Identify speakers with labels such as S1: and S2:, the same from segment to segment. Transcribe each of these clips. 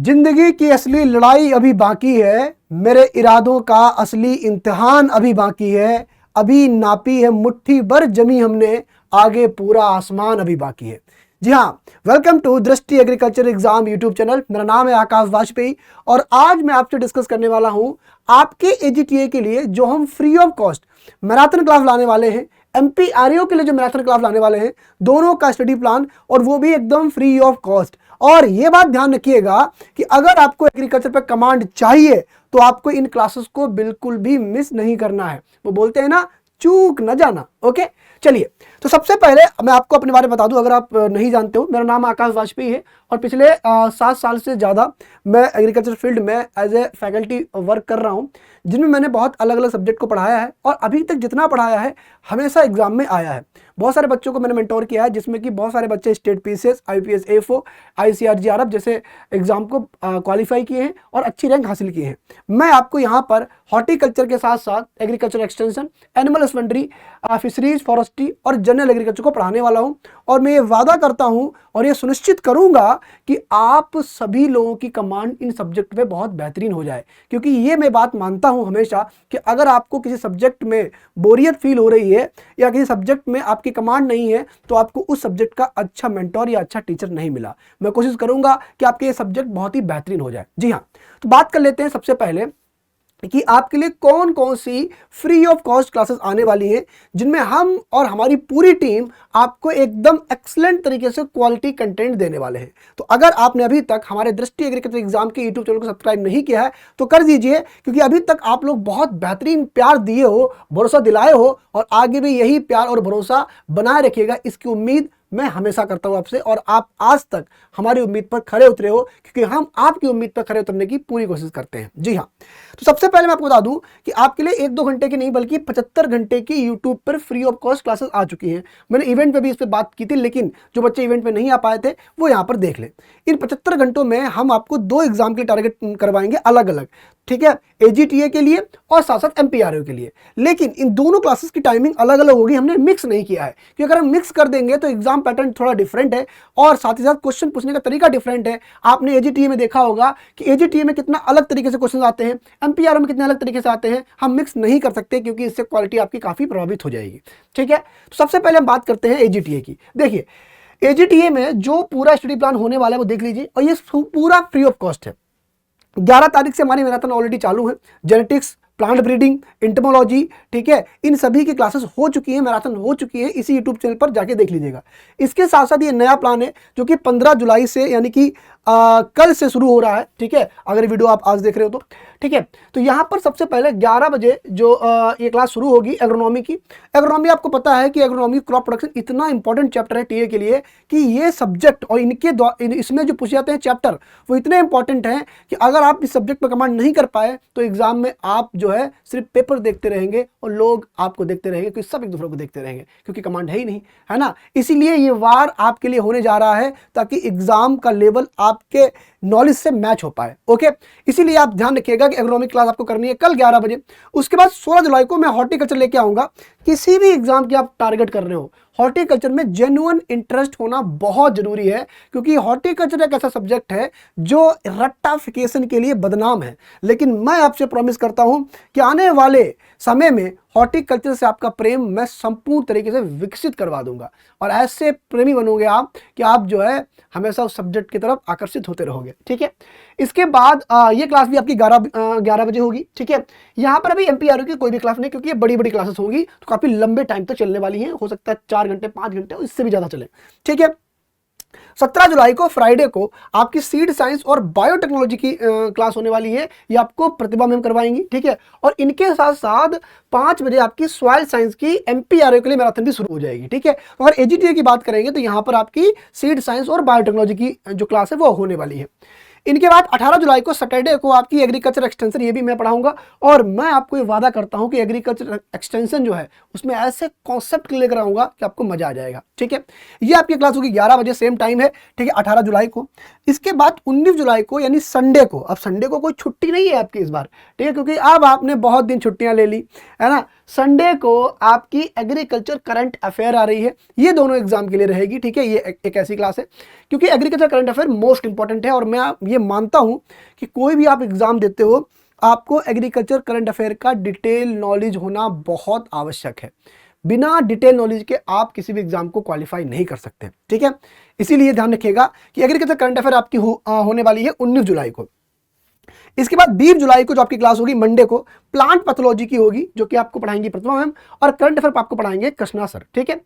S1: जिंदगी की असली लड़ाई अभी बाकी है, मेरे इरादों का असली इम्तिहान अभी बाकी है। अभी नापी है मुट्ठी भर जमी हमने, आगे पूरा आसमान अभी बाकी है। जी हाँ, वेलकम टू दृष्टि एग्रीकल्चर एग्जाम यूट्यूब चैनल। मेरा नाम है आकाश वाजपेयी और आज मैं आपसे डिस्कस करने वाला हूं आपके एजीटीए के लिए जो हम free of cost marathon class लाने वाले हैं। एमपीआरओ के लिए जो मैराथन क्लास लाने वाले हैं, दोनों का स्टडी प्लान और वो भी एकदम फ्री ऑफ कॉस्ट। और ये बात ध्यान रखिएगा कि अगर आपको एग्रीकल्चर पर कमांड चाहिए तो आपको इन क्लासेस को बिल्कुल भी मिस नहीं करना है। वो बोलते हैं ना, चूक न जाना। ओके, चलिए तो सबसे पहले मैं आपको अपने बारे में बता दूं, अगर आप नहीं जानते हो, मेरा नाम आकाश वाजपेयी है और पिछले 7 साल से ज़्यादा मैं एग्रीकल्चर फील्ड में एज ए फैकल्टी वर्क कर रहा हूं, जिनमें मैंने बहुत अलग अलग सब्जेक्ट को पढ़ाया है और अभी तक जितना पढ़ाया है हमेशा एग्जाम में आया है। बहुत सारे बच्चों को मैंने मेंटोर किया है, जिसमें कि बहुत सारे बच्चे स्टेट पीसीएस, आईपीएस, एफओ, आईसीआरजीआरएफ जैसे एग्जाम को क्वालिफाई किए हैं और अच्छी रैंक हासिल किए हैं। मैं आपको यहाँ पर हॉर्टिकल्चर के साथ साथ agriculture extension, animal husbandry, fisheries, forestry और जनरल एग्रीकल्चर को पढ़ाने वाला हूँ। और मैं ये वादा करता हूँ और ये सुनिश्चित करूँगा कि आप सभी लोगों की कमांड इन सब्जेक्ट में बहुत बेहतरीन हो जाए, क्योंकि ये मैं बात मानता हूँ हमेशा कि अगर आपको किसी सब्जेक्ट में बोरियत फील हो रही है या किसी सब्जेक्ट में आपकी कमांड नहीं है तो आपको उस सब्जेक्ट का अच्छा मेंटोर या अच्छा टीचर नहीं मिला। मैं कोशिश करूँगा कि आपके ये सब्जेक्ट बहुत ही बेहतरीन हो जाए। जी हाँ, तो बात कर लेते हैं सबसे पहले कि आपके लिए कौन कौन सी फ्री ऑफ कॉस्ट क्लासेस आने वाली हैं, जिनमें हम और हमारी पूरी टीम आपको एकदम एक्सीलेंट तरीके से क्वालिटी कंटेंट देने वाले हैं। तो अगर आपने अभी तक हमारे दृष्टि एग्रीकल्चर एग्जाम के यूट्यूब चैनल को सब्सक्राइब नहीं किया है तो कर दीजिए, क्योंकि अभी तक आप लोग बहुत बेहतरीन प्यार दिए हो, भरोसा दिलाए हो और आगे भी यही प्यार और भरोसा बनाए रखिएगा, इसकी उम्मीद मैं हमेशा करता हूं आपसे। और आप आज तक हमारी उम्मीद पर खरे उतरे हो, क्योंकि हम आपकी उम्मीद पर खरे उतरने की पूरी कोशिश करते हैं। जी हाँ, तो सबसे पहले मैं आपको बता दूं कि आपके लिए 1-2 घंटे की नहीं बल्कि 75 घंटे की यूट्यूब पर फ्री ऑफ कॉस्ट क्लासेस आ चुकी हैं। मैंने इवेंट पे भी इस पर बात की थी, लेकिन जो बच्चे इवेंट पे नहीं आ पाए थे वो यहाँ पर देख लें। इन 75 घंटों में हम आपको 2 एग्जाम के टारगेट करवाएंगे अलग अलग, ठीक है, एजीटीए के लिए और साथ साथ एमपीआरओ के लिए। लेकिन इन दोनों क्लासेस की टाइमिंग अलग अलग होगी, हमने मिक्स नहीं किया है, क्योंकि अगर हम मिक्स कर देंगे तो एग्जाम पैटर्न थोड़ा डिफरेंट है और साथ ही साथ क्वेश्चन पूछने का तरीका डिफरेंट है। आपने एजीटीए में देखा होगा कि एजीटीए में कितना अलग तरीके से क्वेश्चन आते हैं, एमपीआरओ में कितने अलग तरीके से आते हैं। हम मिक्स नहीं कर सकते क्योंकि इससे क्वालिटी आपकी काफी प्रभावित हो जाएगी। ठीक है, तो सबसे पहले हम बात करते हैं एजीटीए की। देखिए, एजीटीए में जो पूरा स्टडी प्लान होने वाला है वो देख लीजिए, और ये पूरा फ्री ऑफ कॉस्ट है। 11 तारीख से हमारी मैराथन ऑलरेडी चालू है। जेनेटिक्स, प्लांट ब्रीडिंग, इंटमोलॉजी, ठीक है, इन सभी की क्लासेस हो चुकी हैं, मैराथन हो चुकी है। इसी यूट्यूब चैनल पर जाके देख लीजिएगा। इसके साथ साथ ये नया प्लान है जो कि 15 जुलाई से यानी कि कल से शुरू हो रहा है। ठीक है, अगर वीडियो आप आज देख रहे हो तो ठीक है। तो यहाँ पर सबसे पहले 11 बजे जो ये क्लास शुरू होगी एग्रोनॉमी की। एग्रोनॉमी आपको पता है कि एग्रोनॉमी क्रॉप प्रोडक्शन इतना इंपॉर्टेंट चैप्टर है टीए के लिए कि ये सब्जेक्ट और इसमें जो पूछे जाते हैं चैप्टर वो इतने इंपॉर्टेंट हैं कि अगर आप इस सब्जेक्ट पर कमांड नहीं कर पाए तो एग्जाम में आप जो है सिर्फ पेपर देखते रहेंगे और लोग आपको देखते रहेंगे, क्योंकि सब एक दूसरे को देखते रहेंगे, क्योंकि कमांड है ही नहीं, है ना। इसीलिए ये वार आपके लिए होने जा रहा है ताकि एग्जाम का लेवल आपके नॉलेज से मैच हो पाए। ओके, इसीलिए आप ध्यान रखिएगा कि एग्रोनॉमिक क्लास आपको करनी है कल 11 बजे। उसके बाद 16 जुलाई को मैं हॉर्टिकल्चर लेके आऊंगा। किसी भी एग्जाम की आप टारगेट कर रहे हो, हॉर्टिकल्चर में जेन्युइन इंटरेस्ट होना बहुत जरूरी है, क्योंकि हॉर्टिकल्चर एक ऐसा सब्जेक्ट है जो रट्टाफिकेशन के लिए बदनाम है। लेकिन मैं आपसे प्रॉमिस करता हूं कि आने वाले समय में हॉर्टिकल्चर से आपका प्रेम मैं संपूर्ण तरीके से विकसित करवा दूंगा और ऐसे प्रेमी बनोगे आप कि आप जो है हमेशा उस सब्जेक्ट की तरफ आकर्षित होते रहोगे। ठीक है, इसके बाद ये क्लास भी आपकी 11 बजे होगी। ठीक है, यहाँ पर अभी एमपीआरओ की कोई भी क्लास नहीं, क्योंकि ये बड़ी बड़ी क्लासेस होगी तो काफी लंबे टाइम तक चलने वाली हैं। हो सकता है 4 घंटे, 5 घंटे, इससे भी ज्यादा चले। ठीक है, 17 जुलाई को फ्राइडे को आपकी सीड साइंस और बायोटेक्नोलॉजी की क्लास होने वाली है। ये आपको प्रतिभा मैम करवाएंगी। ठीक है, और इनके साथ साथ 5 बजे आपकी सॉइल साइंस की एमपीआरओ के लिए मैराथन भी शुरू हो जाएगी। ठीक है, तो अगर एजीटीए की बात करेंगे तो यहाँ पर आपकी सीड साइंस और बायोटेक्नोलॉजी की जो क्लास है वो होने वाली है। इनके बाद 18 जुलाई को सैटरडे को आपकी एग्रीकल्चर एक्सटेंशन, ये भी मैं पढ़ाऊंगा। और मैं आपको ये वादा करता हूं कि एग्रीकल्चर एक्सटेंशन जो है उसमें ऐसे कॉन्सेप्ट लेकर आऊंगा कि आपको मजा आ जाएगा। ठीक है, ये आपकी क्लास होगी 11 बजे, सेम टाइम है। ठीक है, 18 जुलाई को। इसके बाद 19 जुलाई को यानी संडे को, अब संडे को कोई छुट्टी नहीं है आपकी इस बार, ठीक है, क्योंकि अब आपने बहुत दिन छुट्टियां ले ली, है ना। संडे को आपकी एग्रीकल्चर करंट अफेयर आ रही है। ये दोनों एग्जाम के लिए रहेगी, ठीक है। ये एक ऐसी क्लास है क्योंकि agriculture current affair most important है और मैं ये मानता हूं कि कोई भी आप एग्जाम देते हो आपको एग्रीकल्चर करंट अफेयर का डिटेल नॉलेज होना बहुत आवश्यक है। बिना डिटेल नॉलेज के आप किसी भी एग्जाम को क्वालिफाई नहीं कर सकते, ठीक है। इसीलिए ध्यान रखिएगा कि एग्रीकल्चर करंट अफेयर आपकी होने वाली है 19 जुलाई को। इसके बाद 20 जुलाई को जो आपकी क्लास होगी मंडे को प्लांट पैथोलॉजी की होगी, जो कि आपको पढ़ाएंगे प्रतिभा मैम, और करंट अफेयर आपको पढ़ाएंगे कृष्णा सर, ठीक है।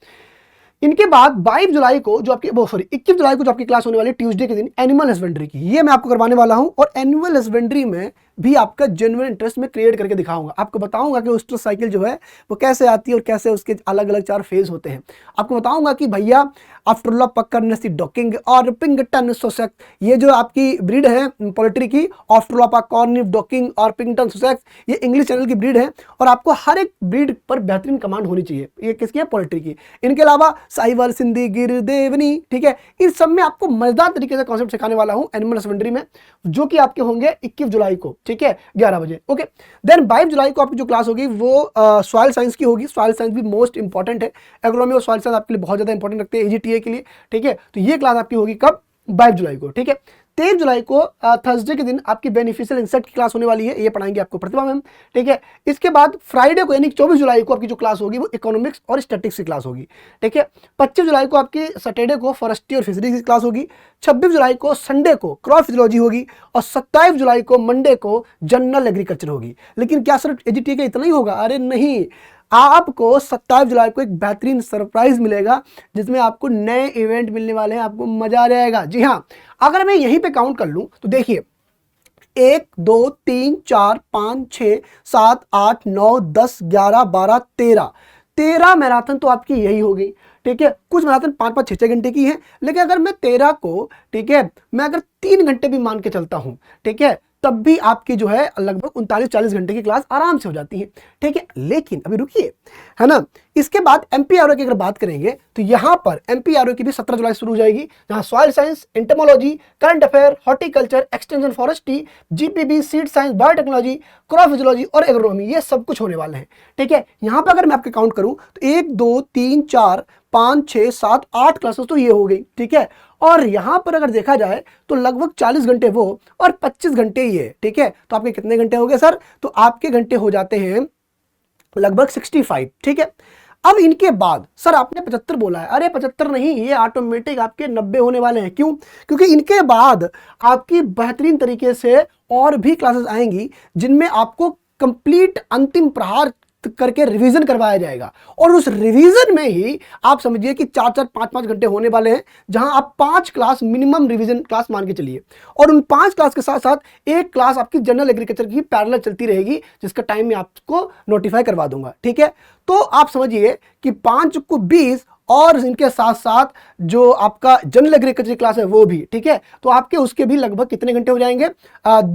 S1: इनके बाद 22 जुलाई को जो आपकी 21 जुलाई को जो आपकी क्लास होने वाली है ट्यूसडे के दिन एनिमल हस्बेंड्री की, ये मैं आपको करवाने वाला हूं। और एनिमल हस्बेंड्री में भी आपका जेन्युइन इंटरेस्ट में क्रिएट करके दिखाऊंगा। आपको बताऊंगा कि ओस्टर साइकिल जो है वो कैसे आती है और कैसे उसके अलग अलग 4 फेज होते हैं। आपको बताऊंगा कि भैया आफ्टरला पक्करनेसी डॉकिंग और पिंगटन सोसेक्स, ये जो आपकी ब्रीड है पोल्ट्री की, आफ्टरला पक्कॉर्निव डॉकिंग और पिंगटन सोसेक्स, ये इंग्लिश चैनल की ब्रीड है और आपको हर एक ब्रीड पर बेहतरीन कमांड होनी चाहिए। ये किसकी है? पोल्ट्री की। इनके अलावा साहिवाल, सिंधी, गिर, देवनी, ठीक है। इन सब में आपको मजेदार तरीके से कॉन्सेप्ट सिखाने वाला हूं एनिमल हस्बेंड्री में, जो कि आपके होंगे 21 जुलाई को, ठीक है, 11 बजे। ओके, देन 22 जुलाई को आपकी जो क्लास होगी वो सॉइल साइंस की होगी। सॉइल साइंस भी मोस्ट इंपॉर्टेंट है। एग्रोनॉमी और सॉइल साइंस आपके लिए बहुत ज्यादा इंपॉर्टेंट रखते हैं एजीटीए के लिए, ठीक है। तो ये क्लास आपकी होगी कब? 22 जुलाई को, ठीक है। 23 जुलाई को थर्सडे के दिन आपकी बेनिफिशियल इंसेक्ट की क्लास होने वाली है, ये पढ़ाएंगे आपको प्रतिभा मैम, ठीक है। इसके बाद फ्राइडे को यानी 24 जुलाई को आपकी जो क्लास होगी वो इकोनॉमिक्स और स्टैटिक्स की क्लास होगी, ठीक है। 25 जुलाई को आपकी सैटरडे को फॉरेस्ट्री और फिशरीज की क्लास होगी। 26 जुलाई को संडे को क्रॉप फिजियोलॉजी होगी और 27 जुलाई को मंडे को जनरल एग्रीकल्चर होगी। लेकिन क्या सर एजीटी का इतना ही होगा? अरे नहीं, आपको 27 जुलाई को एक बेहतरीन सरप्राइज मिलेगा जिसमें आपको नए इवेंट मिलने वाले हैं, आपको मजा आ जाएगा। जी हाँ, अगर मैं यहीं पे काउंट कर लूं तो देखिए 1 2 3 4 5 6 7 8 9 10 11 12 13 मैराथन तो आपकी यही हो गई, ठीक है। कुछ मैराथन 5-5 6-6 घंटे की है, लेकिन अगर मैं 13 को, ठीक है, मैं अगर 3 घंटे भी मान के चलता हूं, ठीक है, तब भी आपकी जो है लगभग 39-40 घंटे की क्लास आराम से हो जाती है, ठीक है। लेकिन अभी रुकिए, है ना। इसके बाद एमपीआरओ की अगर बात करेंगे तो यहां पर एमपीआरओ की भी 17 जुलाई शुरू हो जाएगी, जहां soil science, entomology, current affair, horticulture, extension forestry, GPB, seed science, biotechnology, crop physiology और एग्रोनॉमी, ये सब कुछ होने वाले हैं, ठीक है। यहां पर अगर मैं आपके काउंट करूं तो 1 2 3 4 5 6 7 8 क्लासेस तो ये हो गई, ठीक है। और यहां पर अगर देखा जाए तो लगभग 40 घंटे वो और 25 घंटे ये, ठीक है। तो आपके कितने घंटे हो गए सर? तो आपके घंटे हो जाते हैं लगभग 65, ठीक है। अब इनके बाद सर आपने 75 बोला है, अरे 75 नहीं, ये ऑटोमेटिक आपके 90 होने वाले हैं। क्यों? क्योंकि इनके बाद आपकी बेहतरीन तरीके से और भी क्लासेस आएंगी जिनमें आपको कंप्लीट अंतिम प्रहार करके रिवीजन करवाया जाएगा और उस रिवीजन में ही आप समझिए कि 4-4 5-5 घंटे होने वाले हैं, जहां आप 5 क्लास मिनिमम रिवीजन क्लास मान के चलिए और उन 5 क्लास के साथ साथ एक क्लास आपकी जनरल एग्रीकल्चर की पैरेलल चलती रहेगी, जिसका टाइम मैं आपको नोटिफाई करवा दूंगा, ठीक है। तो आप समझिए कि 5 को 20 और इनके साथ साथ जो आपका जनरल एग्रीकल्चर क्लास है वो भी, ठीक है। तो आपके उसके भी लगभग कितने घंटे हो जाएंगे?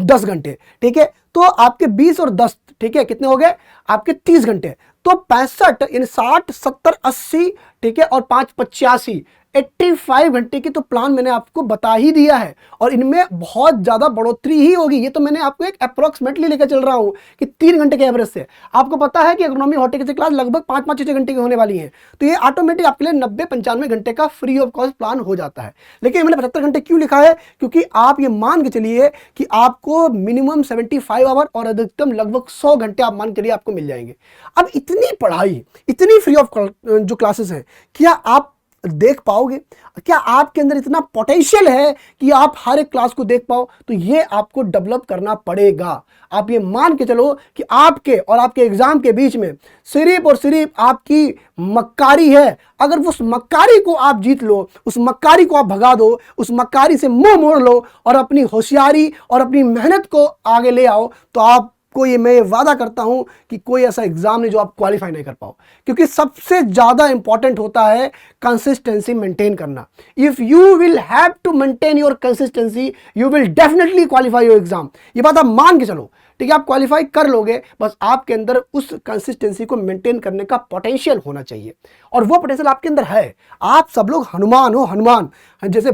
S1: 10 घंटे, ठीक है। तो आपके 20 और 10, ठीक है, कितने हो गए? आपके 30 घंटे। तो 65 यानी 60 70 80, ठीक है, और 5 85 85 घंटे की तो प्लान मैंने आपको बता ही दिया है और इनमें बहुत ज्यादा बढ़ोतरी ही होगी। ये तो मैंने आपको एक अप्रोक्सीमेटली लेकर चल रहा हूं कि 3 घंटे के एवरेज से। आपको पता है कि एग्रोनॉमी हॉर्टिकल्चर क्लास लगभग 5-5 6 घंटे की होने वाली है, तो ये ऑटोमेटिक आपके लिए 90-95 घंटे का फ्री ऑफ कॉस्ट प्लान हो जाता है। लेकिन मैंने 75 घंटे क्यों लिखा है? क्योंकि आप ये मान के चलिए कि आपको मिनिमम 75 आवर और अधिकतम लगभग 100 घंटे आप मान के चलिए आपको मिल जाएंगे। अब इतनी पढ़ाई, इतनी फ्री ऑफ जो क्लासेस हैं, क्या आप देख पाओगे? क्या आपके अंदर इतना पोटेंशियल है कि आप हर एक क्लास को देख पाओ? तो ये आपको डेवलप करना पड़ेगा। आप ये मान के चलो कि आपके और आपके एग्जाम के बीच में सिर्फ और सिर्फ आपकी मक्कारी है। अगर उस मक्कारी को आप जीत लो, उस मक्कारी को आप भगा दो, उस मक्कारी से मुंह मोड़ लो और अपनी होशियारी और अपनी मेहनत को आगे ले आओ, तो आप कोई, मैं वादा करता हूं कि कोई ऐसा एग्जाम नहीं जो आप क्वालिफाई नहीं कर पाओ। क्योंकि सबसे ज्यादा इंपॉर्टेंट होता है कंसिस्टेंसी मेंटेन करना। If you will have to maintain your consistency, you will definitely qualify your exam. ये बात आप मान के चलो, ठीक है, आप क्वालिफाई कर लोगे, बस आपके अंदर उस कंसिस्टेंसी को मेंटेन करने का पोटेंशियल होना चाहिए, और वो पोटेंशियल आपके अंदर है। आप सब लोग हनुमान हो, हनुमान, जैसे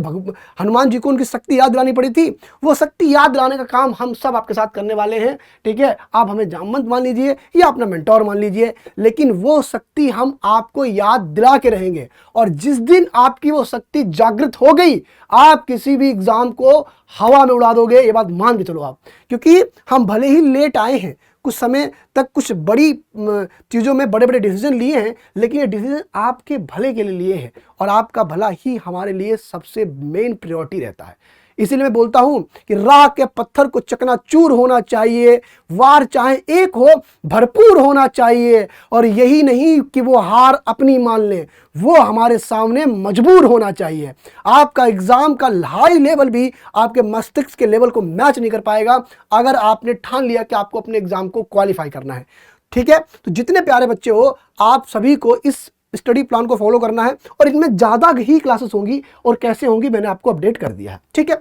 S1: हनुमान जी को उनकी शक्ति याद दिलानी पड़ी थी, वो शक्ति याद दिलाने का काम हम सब आपके साथ करने वाले हैं। ठीक है, आप हमें जामवंत मान लीजिए या अपना मेंटोर मान लीजिए, लेकिन वो शक्ति हम आपको याद दिला के रहेंगे। और जिस दिन आपकी वो शक्ति जागृत हो गई, आप किसी भी एग्जाम को हवा में उड़ा दोगे, ये बात मान के चलो आप। क्योंकि हम भले ही लेट आए हैं, कुछ समय तक कुछ बड़ी चीज़ों में बड़े बड़े डिसीजन लिए हैं, लेकिन ये डिसीजन आपके भले के लिए लिए हैं, और आपका भला ही हमारे लिए सबसे मेन प्रायोरिटी रहता है। इसीलिए मैं बोलता हूं कि राह के पत्थर को चकनाचूर होना चाहिए, वार चाहे एक हो भरपूर होना चाहिए, और यही नहीं कि वो हार अपनी मान ले, वो हमारे सामने मजबूर होना चाहिए। आपका एग्जाम का हाई लेवल भी आपके मस्तिष्क के लेवल को मैच नहीं कर पाएगा अगर आपने ठान लिया कि आपको अपने एग्जाम को क्वालिफाई करना है। ठीक है, तो जितने प्यारे बच्चे हो, आप सभी को इस स्टडी प्लान को फॉलो करना है, और इनमें ज़्यादा ही क्लासेस होंगी, और कैसे होंगी मैंने आपको अपडेट कर दिया है। ठीक है,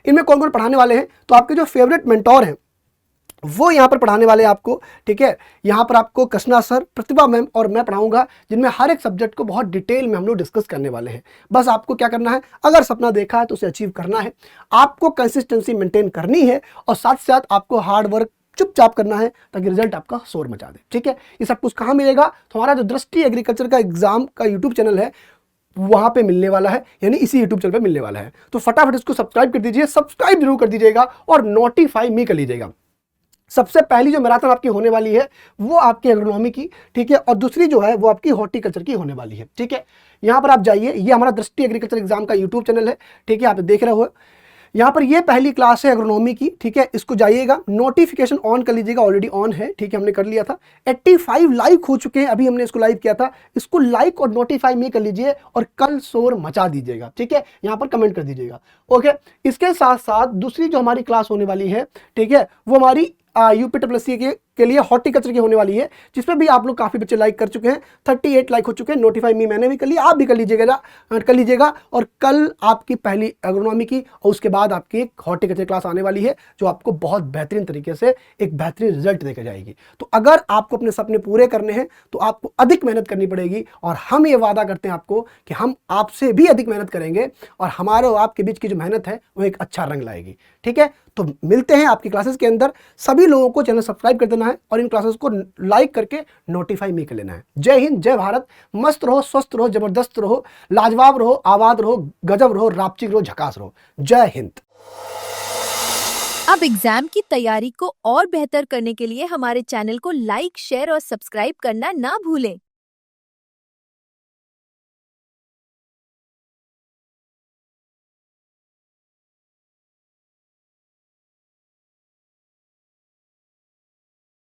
S1: इनमें कौन कौन पढ़ाने वाले हैं, तो आपके जो फेवरेट मेंटोर हैं वो यहाँ पर पढ़ाने वाले हैं आपको। ठीक है, यहाँ पर आपको कृष्णा सर, प्रतिभा मैम और मैं पढ़ाऊंगा, जिनमें हर एक सब्जेक्ट को बहुत डिटेल में हम लोग डिस्कस करने वाले हैं। बस आपको क्या करना है, अगर सपना देखा है तो उसे अचीव करना है, आपको कंसिस्टेंसी मेंटेन करनी है, और साथ साथ आपको हार्ड वर्क चुपचाप करना है, ताकि रिजल्ट आपका शोर मचा दे। ठीक है, ये सब कुछ कहाँ मिलेगा, तो हमारा जो दृष्टि एग्रीकल्चर का एग्जाम का यूट्यूब चैनल है वहां पे मिलने वाला है, यानी इसी यूट्यूब चैनल पे मिलने वाला है। तो फटाफट इसको सब्सक्राइब कर दीजिए, सब्सक्राइब जरूर कर दीजिएगा, और नोटिफाई मी कर लीजिएगा। सबसे पहली जो मैराथन आपकी होने वाली है वो आपकी एग्रोनॉमी की, ठीक है, और दूसरी जो है वो आपकी हॉर्टिकल्चर की होने वाली है। ठीक है, यहाँ पर आप जाइए, ये हमारा दृष्टि एग्रीकल्चर एग्जाम का यूट्यूब चैनल है। ठीक है, आप देख रहे हो, यहाँ पर ये पहली क्लास है एग्रोनॉमी की। ठीक है, इसको जाइएगा, नोटिफिकेशन ऑन कर लीजिएगा, ऑलरेडी ऑन है। ठीक है, हमने कर लिया था, 85 लाइक हो चुके हैं, अभी हमने इसको लाइव किया था। इसको लाइक और नोटिफाई में कर लीजिए, और कल शोर मचा दीजिएगा। ठीक है, यहाँ पर कमेंट कर दीजिएगा। ओके, इसके साथ साथ दूसरी जो हमारी क्लास होने वाली है, ठीक है, वो हमारी यूपीडब्ल्यूएससी के लिए हॉर्टिकल्चर की होने वाली है, जिसमें भी आप लोग काफी बच्चे लाइक कर चुके हैं, 38 लाइक हो चुके हैं। नोटिफाई मी मैंने भी कर लिया, आप भी कर लीजिएगा। और कल आपकी पहली एग्रोनॉमी की, और उसके बाद आपकी एक हॉर्टिकल्चर क्लास आने वाली है, जो आपको बहुत बेहतरीन तरीके से एक बेहतरीन रिजल्ट देकर जाएगी। तो अगर आपको अपने सपने पूरे करने हैं तो आपको अधिक मेहनत करनी पड़ेगी, और हम ये वादा करते हैं आपको कि हम आपसे भी अधिक मेहनत करेंगे, और हमारे और आपके बीच की जो मेहनत है वो एक अच्छा रंग लाएगी। ठीक है, तो मिलते हैं आपकी क्लासेस के अंदर। सभी लोगों को चैनल सब्सक्राइब कर देना है, और इन क्लासेस को लाइक करके नोटिफाई मी कर लेना है। जय हिंद, जय भारत, मस्त रहो, स्वस्थ रहो, जबरदस्त रहो, लाजवाब रहो, आबाद रहो, गजब रहो, रापचिक रहो, झकास रहो। जय हिंद।
S2: अब एग्जाम की तैयारी को और बेहतर करने के लिए हमारे चैनल को लाइक, शेयर और सब्सक्राइब करना ना भूलें।